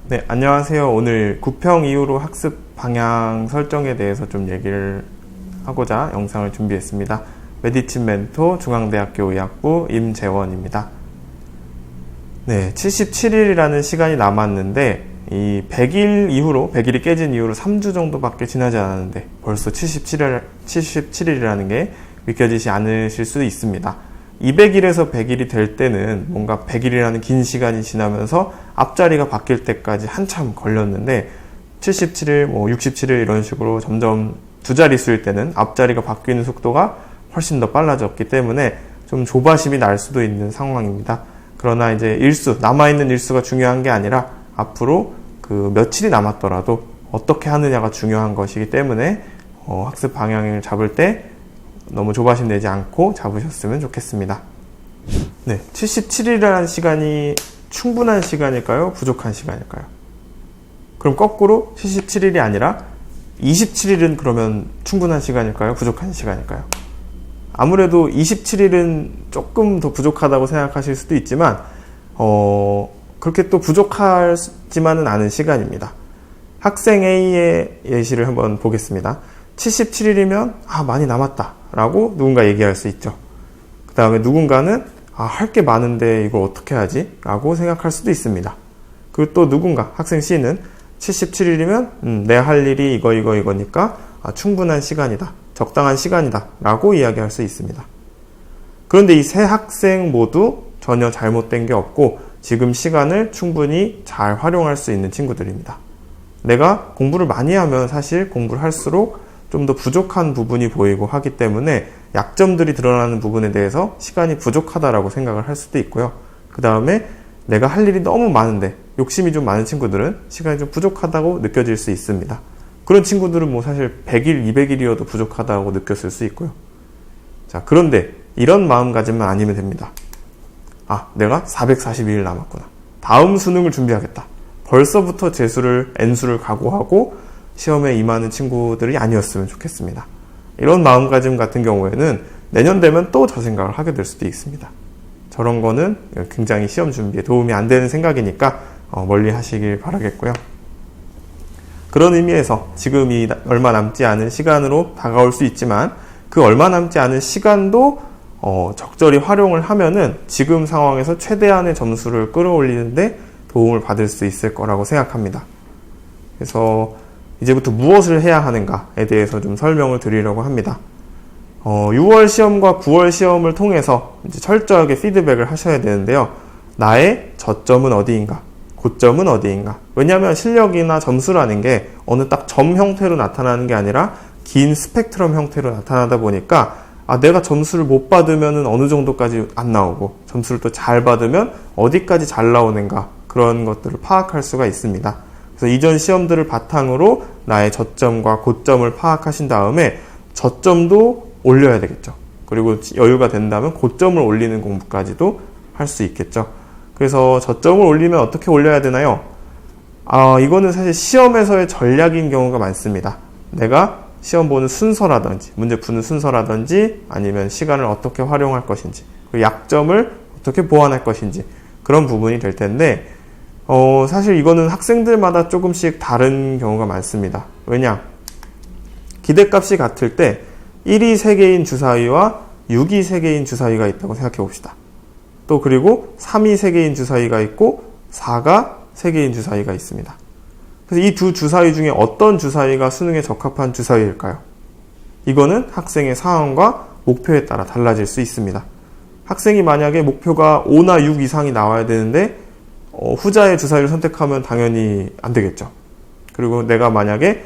네, 안녕하세요. 오늘 9평 이후로 학습 방향 설정에 대해서 좀 얘기를 하고자 영상을 준비했습니다. 메디친 멘토 중앙대학교 의학부 임재원입니다. 네, 77일이라는 시간이 남았는데 이 100일 이후로 100일이 깨진 이후로 3주 정도밖에 지나지 않았는데 벌써 77일이라는 게 믿겨지지 않으실 수도 있습니다. 200일에서 100일이 될 때는 뭔가 100일이라는 긴 시간이 지나면서 앞자리가 바뀔 때까지 한참 걸렸는데 77일, 67일 이런 식으로 점점 두 자릿수일 때는 앞자리가 바뀌는 속도가 훨씬 더 빨라졌기 때문에 좀 조바심이 날 수도 있는 상황입니다. 그러나 이제 남아있는 일수가 중요한 게 아니라 앞으로 그 며칠이 남았더라도 어떻게 하느냐가 중요한 것이기 때문에 학습 방향을 잡을 때 너무 조바심 내지 않고 잡으셨으면 좋겠습니다. 네, 77일이라는 시간이 충분한 시간일까요? 부족한 시간일까요? 그럼 거꾸로 77일이 아니라 27일은 그러면 충분한 시간일까요? 부족한 시간일까요? 아무래도 27일은 조금 더 부족하다고 생각하실 수도 있지만 그렇게 또 부족하지만은 않은 시간입니다. 학생 A의 예시를 한번 보겠습니다. 77일이면 많이 남았다 라고 누군가 얘기할 수 있죠. 그 다음에 누군가는 할 게 많은데 이걸 어떻게 하지? 라고 생각할 수도 있습니다. 그리고 또 누군가 학생 C는 77일이면 내 할 일이 이거니까 충분한 시간이다, 적당한 시간이다 라고 이야기할 수 있습니다. 그런데 이 세 학생 모두 전혀 잘못된 게 없고 지금 시간을 충분히 잘 활용할 수 있는 친구들입니다. 내가 공부를 많이 하면 사실 공부를 할수록 좀 더 부족한 부분이 보이고 하기 때문에 약점들이 드러나는 부분에 대해서 시간이 부족하다라고 생각을 할 수도 있고요. 그 다음에 내가 할 일이 너무 많은데 욕심이 좀 많은 친구들은 시간이 좀 부족하다고 느껴질 수 있습니다. 그런 친구들은 사실 100일, 200일이어도 부족하다고 느꼈을 수 있고요. 자, 그런데 이런 마음가짐만 아니면 됩니다. 내가 442일 남았구나. 다음 수능을 준비하겠다. 벌써부터 재수를, N수를 각오하고 시험에 임하는 친구들이 아니었으면 좋겠습니다. 이런 마음가짐 같은 경우에는 내년 되면 또 저 생각을 하게 될 수도 있습니다. 저런 거는 굉장히 시험 준비에 도움이 안 되는 생각이니까 멀리 하시길 바라겠고요. 그런 의미에서 지금 이 얼마 남지 않은 시간으로 다가올 수 있지만 그 얼마 남지 않은 시간도 적절히 활용을 하면은 지금 상황에서 최대한의 점수를 끌어올리는데 도움을 받을 수 있을 거라고 생각합니다. 그래서 이제부터 무엇을 해야 하는가에 대해서 좀 설명을 드리려고 합니다. 6월 시험과 9월 시험을 통해서 이제 철저하게 피드백을 하셔야 되는데요. 나의 저점은 어디인가? 고점은 어디인가? 왜냐하면 실력이나 점수라는 게 어느 딱 점 형태로 나타나는 게 아니라 긴 스펙트럼 형태로 나타나다 보니까 내가 점수를 못 받으면 어느 정도까지 안 나오고 점수를 또 잘 받으면 어디까지 잘 나오는가 그런 것들을 파악할 수가 있습니다. 그래서 이전 시험들을 바탕으로 나의 저점과 고점을 파악하신 다음에 저점도 올려야 되겠죠. 그리고 여유가 된다면 고점을 올리는 공부까지도 할 수 있겠죠. 그래서 저점을 올리면 어떻게 올려야 되나요? 이거는 사실 시험에서의 전략인 경우가 많습니다. 내가 시험 보는 순서라든지 문제 푸는 순서라든지 아니면 시간을 어떻게 활용할 것인지 그리고 약점을 어떻게 보완할 것인지 그런 부분이 될 텐데 사실 이거는 학생들마다 조금씩 다른 경우가 많습니다. 왜냐? 기대값이 같을 때 1이 3개인 주사위와 6이 3개인 주사위가 있다고 생각해 봅시다. 또 그리고 3이 3개인 주사위가 있고 4가 3개인 주사위가 있습니다. 그래서 이 두 주사위 중에 어떤 주사위가 수능에 적합한 주사위일까요? 이거는 학생의 상황과 목표에 따라 달라질 수 있습니다. 학생이 만약에 목표가 5나 6 이상이 나와야 되는데 후자의 주사위를 선택하면 당연히 안 되겠죠. 그리고 내가 만약에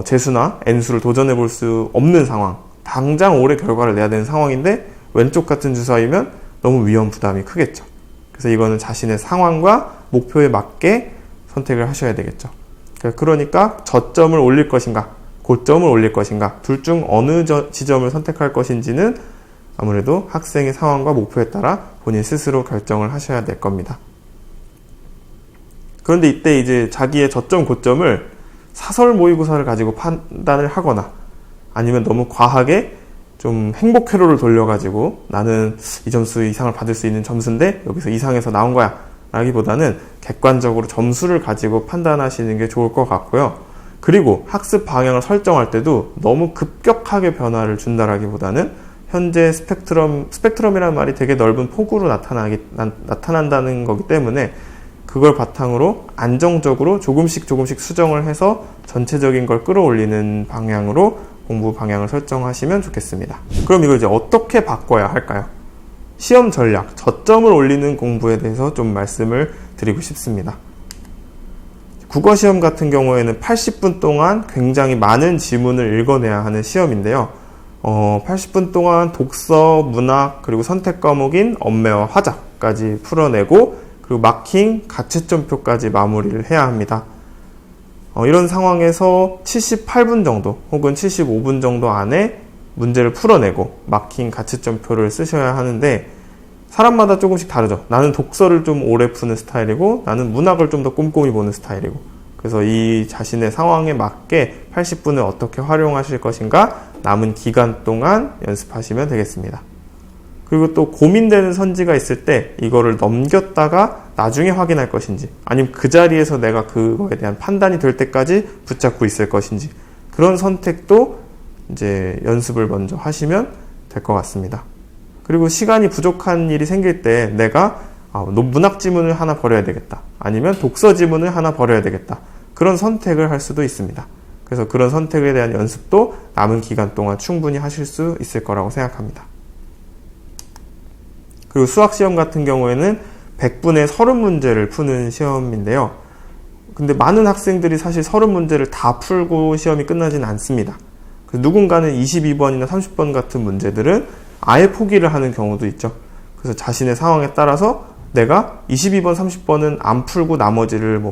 재수나 N수를 도전해 볼 수 없는 상황, 당장 올해 결과를 내야 되는 상황인데 왼쪽 같은 주사위면 너무 위험 부담이 크겠죠. 그래서 이거는 자신의 상황과 목표에 맞게 선택을 하셔야 되겠죠. 그러니까 저점을 올릴 것인가, 고점을 올릴 것인가, 둘 중 어느 지점을 선택할 것인지는 아무래도 학생의 상황과 목표에 따라 본인 스스로 결정을 하셔야 될 겁니다. 그런데 이때 이제 자기의 저점, 고점을 사설 모의고사를 가지고 판단을 하거나 아니면 너무 과하게 좀 행복 회로를 돌려가지고 나는 이 점수 이상을 받을 수 있는 점수인데 여기서 이상해서 나온 거야 라기보다는 객관적으로 점수를 가지고 판단하시는 게 좋을 것 같고요. 그리고 학습 방향을 설정할 때도 너무 급격하게 변화를 준다라기보다는 현재 스펙트럼이라는 말이 되게 넓은 폭으로 나타난다는 거기 때문에 그걸 바탕으로 안정적으로 조금씩 수정을 해서 전체적인 걸 끌어올리는 방향으로 공부 방향을 설정하시면 좋겠습니다. 그럼 이걸 이제 어떻게 바꿔야 할까요? 시험 전략, 저점을 올리는 공부에 대해서 좀 말씀을 드리고 싶습니다. 국어시험 같은 경우에는 80분 동안 굉장히 많은 지문을 읽어내야 하는 시험인데요. 80분 동안 독서, 문학, 그리고 선택 과목인 언매와 화자까지 풀어내고 그리고 마킹, 가채점표까지 마무리를 해야 합니다. 이런 상황에서 78분 정도 혹은 75분 정도 안에 문제를 풀어내고 마킹, 가채점표를 쓰셔야 하는데 사람마다 조금씩 다르죠. 나는 독서를 좀 오래 푸는 스타일이고 나는 문학을 좀 더 꼼꼼히 보는 스타일이고 그래서 이 자신의 상황에 맞게 80분을 어떻게 활용하실 것인가 남은 기간 동안 연습하시면 되겠습니다. 그리고 또 고민되는 선지가 있을 때 이거를 넘겼다가 나중에 확인할 것인지 아니면 그 자리에서 내가 그거에 대한 판단이 될 때까지 붙잡고 있을 것인지 그런 선택도 이제 연습을 먼저 하시면 될 것 같습니다. 그리고 시간이 부족한 일이 생길 때 내가 문학 지문을 하나 버려야 되겠다. 아니면 독서 지문을 하나 버려야 되겠다. 그런 선택을 할 수도 있습니다. 그래서 그런 선택에 대한 연습도 남은 기간 동안 충분히 하실 수 있을 거라고 생각합니다. 그리고 수학시험 같은 경우에는 100분에 30문제를 푸는 시험인데요. 근데 많은 학생들이 사실 30문제를 다 풀고 시험이 끝나지는 않습니다. 누군가는 22번이나 30번 같은 문제들은 아예 포기를 하는 경우도 있죠. 그래서 자신의 상황에 따라서 내가 22번, 30번은 안 풀고 나머지를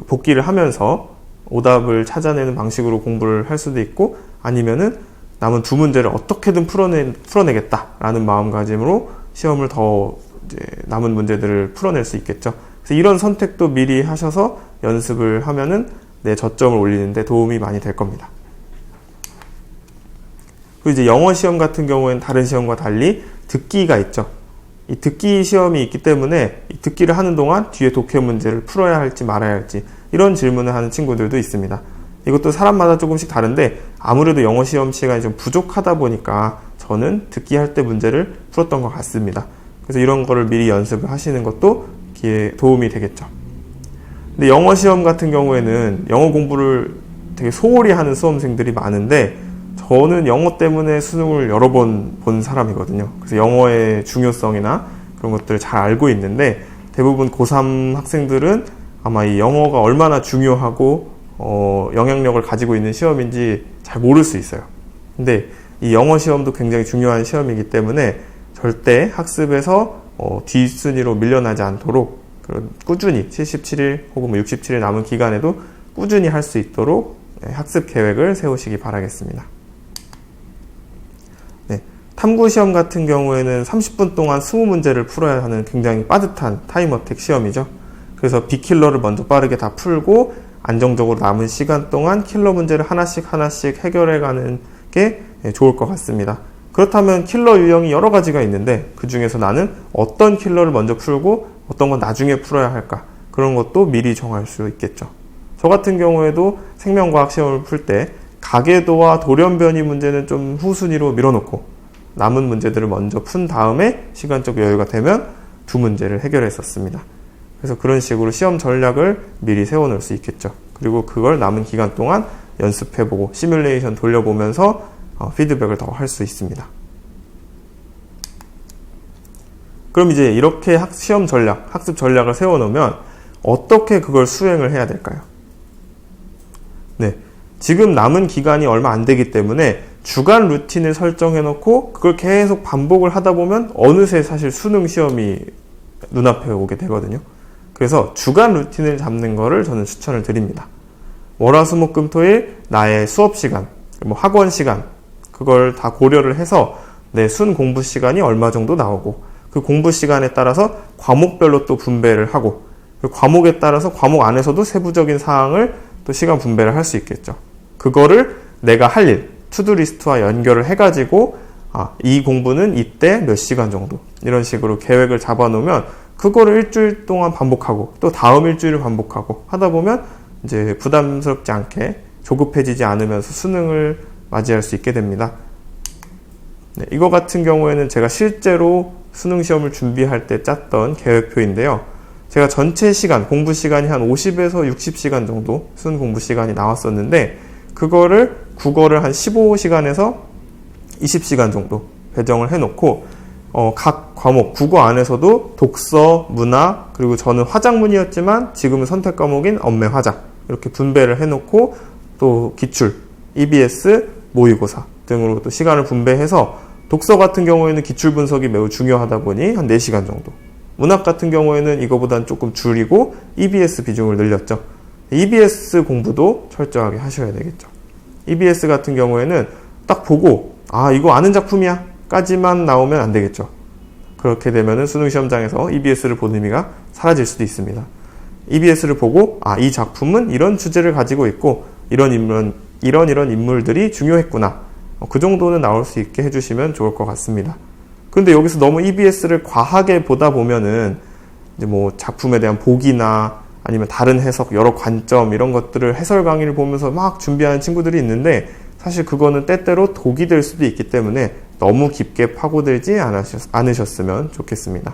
복기를 하면서 오답을 찾아내는 방식으로 공부를 할 수도 있고 아니면은 남은 두 문제를 어떻게든 풀어내겠다라는 마음가짐으로 시험을 더 이제 남은 문제들을 풀어낼 수 있겠죠. 그래서 이런 선택도 미리 하셔서 연습을 하면은 내 저점을 올리는데 도움이 많이 될 겁니다. 그리고 이제 영어 시험 같은 경우에는 다른 시험과 달리 듣기가 있죠. 이 듣기 시험이 있기 때문에 이 듣기를 하는 동안 뒤에 독해 문제를 풀어야 할지 말아야 할지 이런 질문을 하는 친구들도 있습니다. 이것도 사람마다 조금씩 다른데 아무래도 영어 시험 시간이 좀 부족하다 보니까 저는 듣기 할 때 문제를 풀었던 것 같습니다. 그래서 이런 거를 미리 연습을 하시는 것도 도움이 되겠죠. 근데 영어 시험 같은 경우에는 영어 공부를 되게 소홀히 하는 수험생들이 많은데 저는 영어 때문에 수능을 여러 번 본 사람이거든요. 그래서 영어의 중요성이나 그런 것들을 잘 알고 있는데 대부분 고3 학생들은 아마 이 영어가 얼마나 중요하고 영향력을 가지고 있는 시험인지 잘 모를 수 있어요. 근데 이 영어 시험도 굉장히 중요한 시험이기 때문에 절대 학습에서 뒷순위로 밀려나지 않도록 꾸준히 77일 혹은 67일 남은 기간에도 꾸준히 할 수 있도록 학습 계획을 세우시기 바라겠습니다. 탐구시험 같은 경우에는 30분 동안 20문제를 풀어야 하는 굉장히 빠듯한 타임어택 시험이죠. 그래서 B킬러를 먼저 빠르게 다 풀고 안정적으로 남은 시간 동안 킬러 문제를 하나씩 해결해가는 게 좋을 것 같습니다. 그렇다면 킬러 유형이 여러 가지가 있는데 그 중에서 나는 어떤 킬러를 먼저 풀고 어떤 건 나중에 풀어야 할까 그런 것도 미리 정할 수 있겠죠. 저 같은 경우에도 생명과학 시험을 풀 때 가계도와 돌연변이 문제는 좀 후순위로 밀어놓고 남은 문제들을 먼저 푼 다음에 시간적 여유가 되면 두 문제를 해결했었습니다. 그래서 그런 식으로 시험 전략을 미리 세워놓을 수 있겠죠. 그리고 그걸 남은 기간 동안 연습해보고 시뮬레이션 돌려보면서 피드백을 더 할 수 있습니다. 그럼 이제 이렇게 시험 전략, 학습 전략을 세워놓으면 어떻게 그걸 수행을 해야 될까요? 네, 지금 남은 기간이 얼마 안 되기 때문에 주간 루틴을 설정해놓고 그걸 계속 반복을 하다 보면 어느새 사실 수능 시험이 눈앞에 오게 되거든요. 그래서 주간 루틴을 잡는 거를 저는 추천을 드립니다. 월화수목금토일 나의 수업 시간, 학원 시간 그걸 다 고려를 해서 내 순 공부 시간이 얼마 정도 나오고 그 공부 시간에 따라서 과목별로 또 분배를 하고 그 과목에 따라서 과목 안에서도 세부적인 사항을 또 시간 분배를 할 수 있겠죠. 그거를 내가 할 일, 투두리스트와 연결을 해가지고 이 공부는 이때 몇 시간 정도 이런 식으로 계획을 잡아놓으면 그거를 일주일 동안 반복하고 또 다음 일주일을 반복하고 하다 보면 이제 부담스럽지 않게 조급해지지 않으면서 수능을 맞이할 수 있게 됩니다. 네, 이거 같은 경우에는 제가 실제로 수능 시험을 준비할 때 짰던 계획표인데요. 제가 전체 시간, 공부 시간이 한 50에서 60시간 정도 수능 공부 시간이 나왔었는데 그거를 국어를 한 15시간에서 20시간 정도 배정을 해놓고 각 과목, 국어 안에서도 독서, 문화, 그리고 저는 화작문이었지만 지금은 선택 과목인 언매 화작 이렇게 분배를 해놓고 또 기출, EBS, 모의고사 등으로 또 시간을 분배해서 독서 같은 경우에는 기출 분석이 매우 중요하다 보니 한 4시간 정도, 문학 같은 경우에는 이거보다는 조금 줄이고 EBS 비중을 늘렸죠. EBS 공부도 철저하게 하셔야 되겠죠. EBS 같은 경우에는 딱 보고 이거 아는 작품이야 까지만 나오면 안 되겠죠. 그렇게 되면은 수능 시험장에서 EBS를 보는 의미가 사라질 수도 있습니다. EBS를 보고 이 작품은 이런 주제를 가지고 있고 이런 인물들이 중요했구나. 그 정도는 나올 수 있게 해주시면 좋을 것 같습니다. 근데 여기서 너무 EBS를 과하게 보다 보면은 이제 뭐 작품에 대한 보기나 아니면 다른 해석, 여러 관점 이런 것들을 해설 강의를 보면서 막 준비하는 친구들이 있는데 사실 그거는 때때로 독이 될 수도 있기 때문에 너무 깊게 파고들지 않으셨으면 좋겠습니다.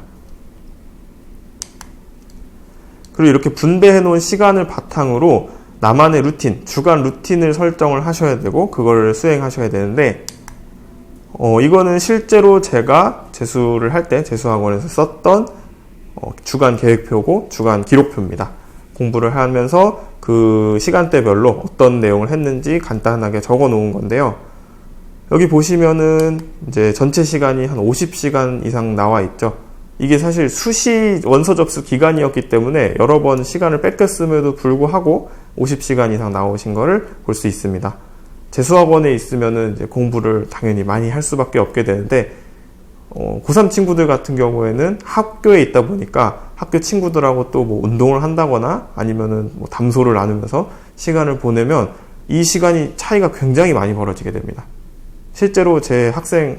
그리고 이렇게 분배해 놓은 시간을 바탕으로 나만의 루틴, 주간 루틴을 설정을 하셔야 되고 그걸 수행하셔야 되는데 이거는 실제로 제가 재수를 할 때 재수학원에서 썼던 주간 계획표고 주간 기록표입니다. 공부를 하면서 그 시간대별로 어떤 내용을 했는지 간단하게 적어 놓은 건데요. 여기 보시면은 이제 전체 시간이 한 50시간 이상 나와 있죠. 이게 사실 수시 원서 접수 기간이었기 때문에 여러 번 시간을 뺏겼음에도 불구하고 50시간 이상 나오신 거를 볼 수 있습니다. 재수학원에 있으면은 이제 공부를 당연히 많이 할 수밖에 없게 되는데 고3 친구들 같은 경우에는 학교에 있다 보니까 학교 친구들하고 또 뭐 운동을 한다거나 아니면은 뭐 담소를 나누면서 시간을 보내면 이 시간이 차이가 굉장히 많이 벌어지게 됩니다. 실제로 제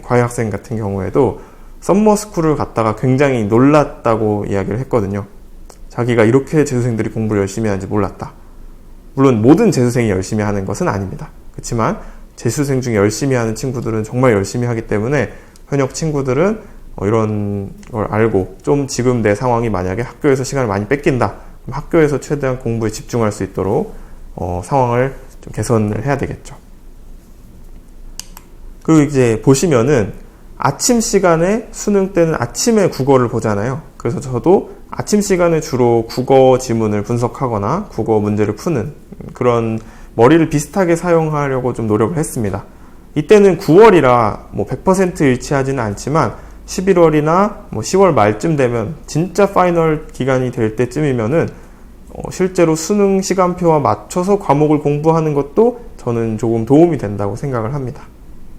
과외 학생 같은 경우에도 썸머스쿨을 갔다가 굉장히 놀랐다고 이야기를 했거든요. 자기가 이렇게 재수생들이 공부를 열심히 하는지 몰랐다. 물론 모든 재수생이 열심히 하는 것은 아닙니다. 그렇지만 재수생 중에 열심히 하는 친구들은 정말 열심히 하기 때문에 현역 친구들은 이런 걸 알고 좀 지금 내 상황이 만약에 학교에서 시간을 많이 뺏긴다. 그럼 학교에서 최대한 공부에 집중할 수 있도록 상황을 좀 개선을 해야 되겠죠. 그리고 이제 보시면은 아침 시간에 수능 때는 아침에 국어를 보잖아요. 그래서 저도 아침 시간에 주로 국어 지문을 분석하거나 국어 문제를 푸는 그런 머리를 비슷하게 사용하려고 좀 노력을 했습니다. 이때는 9월이라 뭐 100% 일치하지는 않지만 11월이나 뭐 10월 말쯤 되면 진짜 파이널 기간이 될 때쯤이면은 실제로 수능 시간표와 맞춰서 과목을 공부하는 것도 저는 조금 도움이 된다고 생각을 합니다.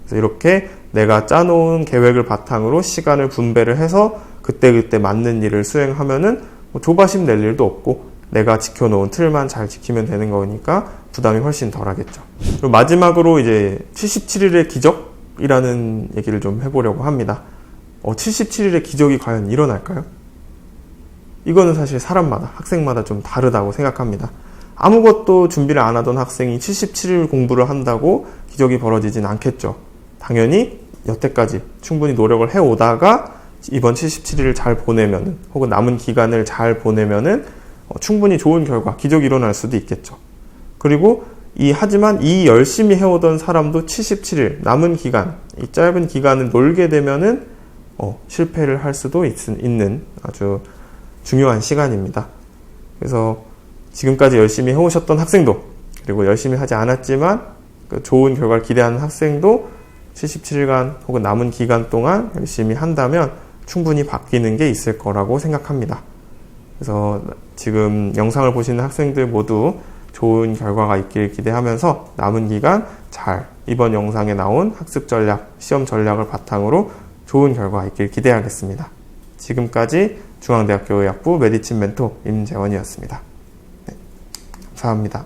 그래서 이렇게 내가 짜놓은 계획을 바탕으로 시간을 분배를 해서 그때그때 맞는 일을 수행하면은 뭐 조바심 낼 일도 없고 내가 지켜놓은 틀만 잘 지키면 되는 거니까 부담이 훨씬 덜 하겠죠. 그리고 마지막으로 이제 77일의 기적이라는 얘기를 좀 해보려고 합니다. 77일의 기적이 과연 일어날까요? 이거는 사실 사람마다, 학생마다 좀 다르다고 생각합니다. 아무것도 준비를 안 하던 학생이 77일 공부를 한다고 기적이 벌어지진 않겠죠. 당연히 여태까지 충분히 노력을 해오다가 이번 77일을 잘 보내면은 혹은 남은 기간을 잘 보내면은 충분히 좋은 결과, 기적이 일어날 수도 있겠죠. 그리고 하지만 이 열심히 해오던 사람도 77일 남은 기간, 이 짧은 기간을 놀게 되면은 실패를 할 수도 있는 아주 중요한 시간입니다. 그래서 지금까지 열심히 해오셨던 학생도 그리고 열심히 하지 않았지만 좋은 결과를 기대하는 학생도 77일간 혹은 남은 기간 동안 열심히 한다면 충분히 바뀌는 게 있을 거라고 생각합니다. 그래서 지금 영상을 보시는 학생들 모두 좋은 결과가 있길 기대하면서 남은 기간 잘 이번 영상에 나온 학습 전략, 시험 전략을 바탕으로 좋은 결과 있길 기대하겠습니다. 지금까지 중앙대학교 의학부 메디친 멘토 임재원이었습니다. 네, 감사합니다.